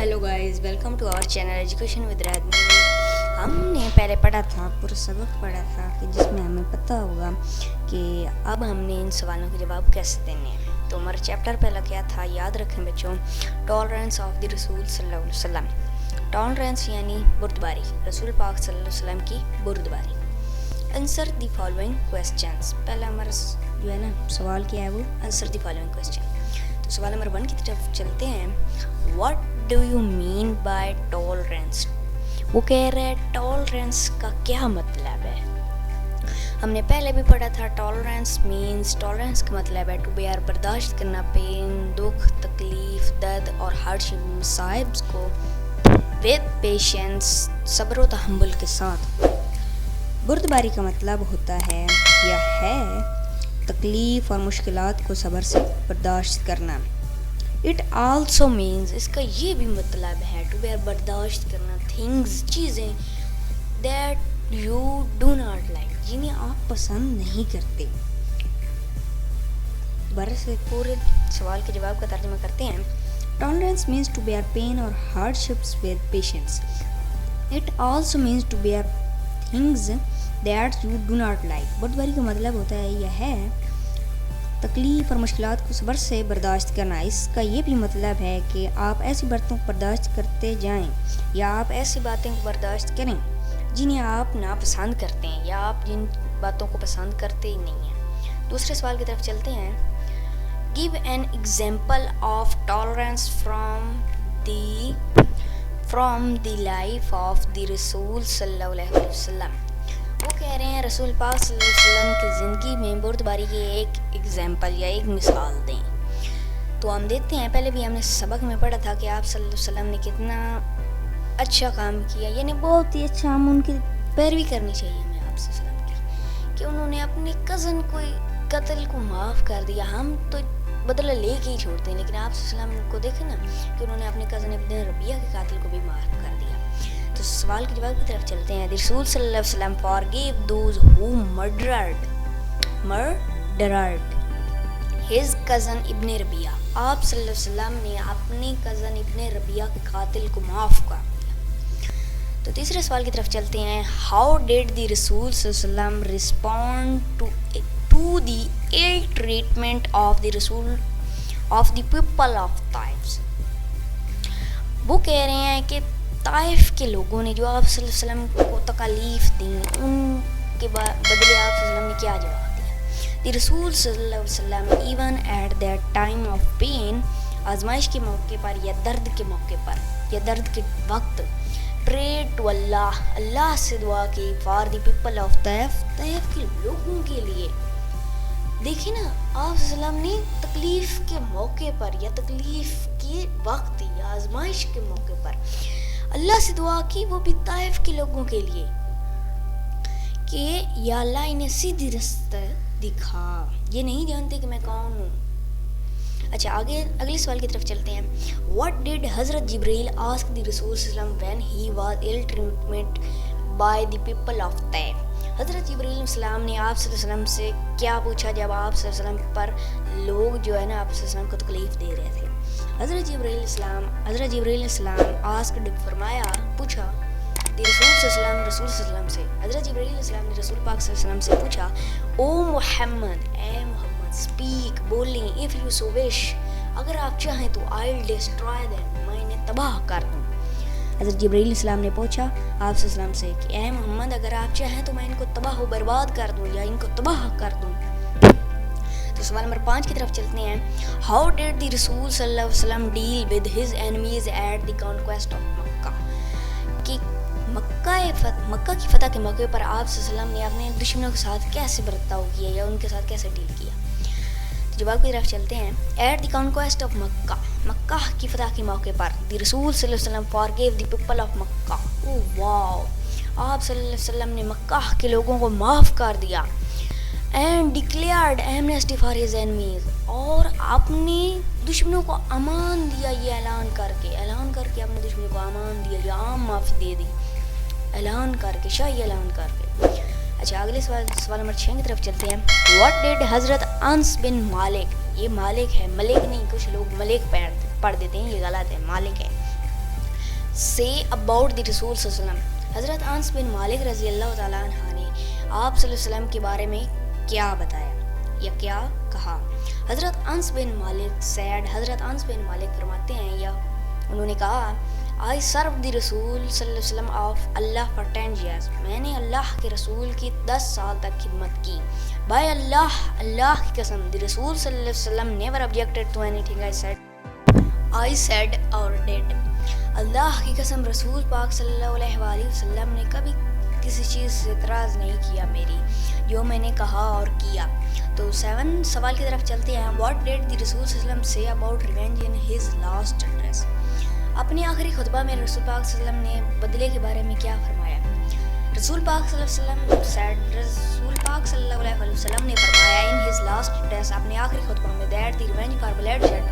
Hello guys, welcome to our channel education with Rajni. हमने पहले पढ़ा था, पूरा सबक पढ़ा था कि जिसमें हमें पता होगा कि अब हमने इन सवालों के जवाब कैसे देने हैं। तो हमारा चैप्टर पहला क्या था, याद रखें बच्चों, टॉलरेंस ऑफ द रसूल सल्लल्लाहु अलैहि वसल्लम। टॉलरेंस यानी बुर्दबारी, रसूल पाक सल्लल्लाहु अलैहि वसल्लम की बुर्दबारी। Answer the following questions. पहला हमारा जो है ना सवाल क्या है, वो आंसर द फॉलोइंग क्वेश्चन। तो सवाल नंबर 1 की तरफ चलते हैं। What do you mean by tolerance? वो कह रहा है टॉलरेंस का क्या मतलब है। हमने पहले भी पढ़ा था, टॉलरेंस का मतलब है टू बेयर, बर्दाश्त करना, पेन, दुख, तकलीफ, दर्द और हार्डशिप, मसाइब को विद पेशेंस, सब्र व तहम्मुल के साथ। बुर्दबारी का मतलब होता है या है तकलीफ़ और मुश्किलात को सब्र से बर्दाश्त करना। इट आल्सो मीन्स, इसका ये भी मतलब है टू बेयर, बर्दाश्त करना, थिंग्स, चीज़ें that you do not like, जिन्हें आप पसंद नहीं करते। दोबारा से पूरे सवाल के जवाब का तर्जुमा करते हैं। Tolerance means to bear pain और hardships with patience. It also means to bear things that you do not like. बुर्दबारी का मतलब होता है यह है तकलीफ़ और मुश्किलात को सब्र से बर्दाश्त करना। इसका ये भी मतलब है कि आप ऐसी बातों को बर्दाश्त करते जाएं या आप ऐसी बातें को बर्दाश्त करें जिन्हें आप नापसंद करते हैं या आप जिन बातों को पसंद करते ही नहीं हैं। दूसरे सवाल की तरफ चलते हैं। Give an example of tolerance from the life of the रसूल सल्लल्लाहु अलैहि वसल्लम। वो कह रहे हैं रसूल पाक सल्लल्लाहु अलैहि वसल्लम की ज़िंदगी में बुर्दबारी की एक एग्जाम्पल या एक मिसाल दें। तो हम देखते हैं, पहले भी हमने सबक में पढ़ा था कि आप सल्लल्लाहु अलैहि वसल्लम ने कितना अच्छा काम किया, यानी बहुत ही अच्छा, हम उनकी पैरवी करनी चाहिए हमें आप सल्लल्लाहु अलैहि वसल्लम की, कि उन्होंने अपने कज़न को कत्ल को माफ़ कर दिया। हम तो बदला लेके ही छोड़ते हैं, लेकिन आप सल्लल्लाहु अलैहि वसल्लम को देखें ना कि उन्होंने अपने कज़न इब्न रबिया के कातिल को भी माफ़ कर दिया। तो सवाल के जवाब की तरफ चलते हैं। रसूल सल्लल्लाहु अलैहि वसल्लम forgive those who murdered his cousin Ibn Rabia. आप सल्लल्लाहु अलैहि वसल्लम ने अपने कज़न इब्न रबिया के कातिल को माफ़ कर दिया। तो तीसरे सवाल की तरफ चलते हैं। हाउ डिड द रसूल सल्लल्लाहु अलैहि वसल्लम respond to the ill treatment of the रसूल of the people of Taif. वो कह रहे हैं कि ताइफ के लोगों ने जो आप सल्लल्लाहु अलैहि वसल्लम को तकलीफ़ दी, उनके बदले आप सल्लल्लाहु अलैहि वसल्लम ने क्या जवाब दिया। द रसूल सल्लल्लाहु अलैहि वसल्लम even at that time of pain, आजमाइश के मौके पर या दर्द के मौके पर या दर्द के वक्त, प्रे टू अल्लाह, अल्लाह से दुआ की, for the people of Taif, Taif के लोगों के लिए। देखिए ना, आप सल्लल्लाहु अलैहि वसल्लम ने तकलीफ़ के मौके पर या तकलीफ़ के वक्त या आजमाइश के मौके पर अल्लाह से दुआ की, वो भी ताइफ के लोगों के लिए, कि या अल्लाह इन्हें सीधी रास्ता दिखा, ये नहीं जानते कि मैं कौन हूँ। अच्छा, आगे अगले सवाल की तरफ चलते हैं। व्हाट डिड हज़रत जिब्रील आस्क द रसूल सल्लल्लाहु अलैहि वसल्लम when he was ill treatment by the people of Taif. हज़रत जिब्रील अलैहिस्सलाम ने आप सल्लल्लाहु अलैहि वसल्लम से क्या पूछा जब आप सल्लल्लाहु अलैहि वसल्लम पर लोग जो है ना आप सल्लल्लाहु अलैहि वसल्लम को तकलीफ़ दे रहे थे। हज़रत जिब्रील अलैहिस्सलाम आस्क्ड, फरमाया, पूछा, रसूल सल्लल्लाहु अलैहि वसल्लम से, हज़रत जिब्रील अलैहिस्सलाम ने रसूल पाक सल्लल्लाहु अलैहि वसल्लम से पूछा, ओ मोहम्मद, ए मोहम्मद, स्पीक, बोलें, इफ़ यू सो विश, अगर आप चाहें तो, आई विल डिस्ट्रॉय देम, मैं इन्हें तबाह कर दूँ। हज़रत जिब्रील अलैहिस्सलाम ने पूछा आप सल्लल्लाहु अलैहि वसल्लम से कि ए मोहम्मद, अगर आप चाहें तो मैं इनको तबाह व बर्बाद कर दूँ या इनको तबाह कर दूँ। तो सवाल नंबर 5 की तरफ चलते हैं। हाउ डिड द रसूल सल्लल्लाहु अलैहि वसल्लम deal with his enemies at the conquest of Mecca. कि मक्का की फतह के मौके पर आप सल्लल्लाहु अलैहि वसल्लम ने अपने दुश्मनों के साथ कैसे बर्ताव किया या उनके साथ कैसे डील किया। तो जवाब की तरफ चलते हैं। एट द कॉन्क्वेस्ट ऑफ मक्का, मक्का की फतह के मौके पर द रसूल सल्लल्लाहु अलैहि वसल्लम forgive the people of Mecca. Oh wow, आप सल्लल्लाहु अलैहि वसल्लम ने मक्का के लोगों को माफ़ कर दिया। And declared amnesty for his enemies, और अपने दुश्मनों को अमान दिया, ये ऐलान करके अपने दुश्मनों को अमान दिया या आम माफ़ी दे दी, ऐलान करके, शाही ऐलान करके। अच्छा, अगले सवाल नंबर 6 की तरफ चलते हैं। व्हाट डिड हज़रत अनस बिन मालिक, ये मालिक है, मलिक नहीं, कुछ लोग मलिक पढ़ देते हैं, ये गलत है, मालिक है। say about the Rasul sallallahu alaihi wasallam. حضرت انس بن مالک رضی اللہ تعالیٰ عنہ نے آپ صلی اللہ علیہ وسلم کے بارے میں کیا بتایا یا کیا کہا. حضرت انس بن مالک حضرت انس بن مالک فرماتے ہیں یا انہوں نے کہا I served the رسول صلی اللہ علیہ وسلم of Allah for 10 years. میں نے اللہ کے رسول کی 10 سال تک خدمت کی. By Allah, اللہ کی قسم, the رسول صلی اللہ علیہ وسلم never objected to anything I said or did. اللہ کی قسم رسول پاک صلی اللہ علیہ وآلہ وسلم نے کبھی کسی چیز سے اعتراض نہیں کیا میری جو میں نے کہا اور کیا. تو 7 سوال کی طرف چلتے ہیں. What did the رسول صلی اللہ علیہ وسلم say about revenge in his last address? اپنے آخری خطبہ میں رسول پاک صلی اللہ علیہ وسلم نے بدلے کے بارے میں کیا فرمایا؟ رسول پاک صلی اللہ علیہ وسلم said, رسول پاک صلی اللہ علیہ وسلم نے فرمایا in his last address اپنے آخری خطبہ میں that the revenge for bloodshed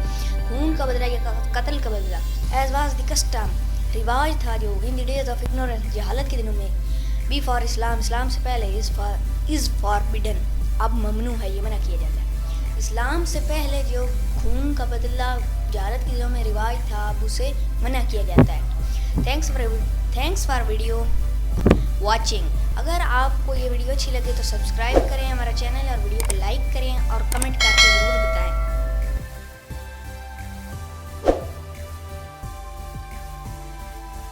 خون کا بدلہ یا قتل کا بدلہ as was the custom رواج تھا جو in the days of ignorance جہالت کے دنوں میں before اسلام اسلام سے پہلے is forbidden اب ممنوع ہے, یہ منع کیا جاتا ہے. اسلام سے پہلے جو خون کا بدلہ جہالت کے دنوں میں رواج تھا اب اسے منع کیا جاتا ہے. Thanks for video watching. اگر آپ کو یہ ویڈیو اچھی لگے تو سبسکرائب کریں ہمارا چینل اور ویڈیو کو لائک کریں اور کمنٹ کر کے ضرور بتائیں.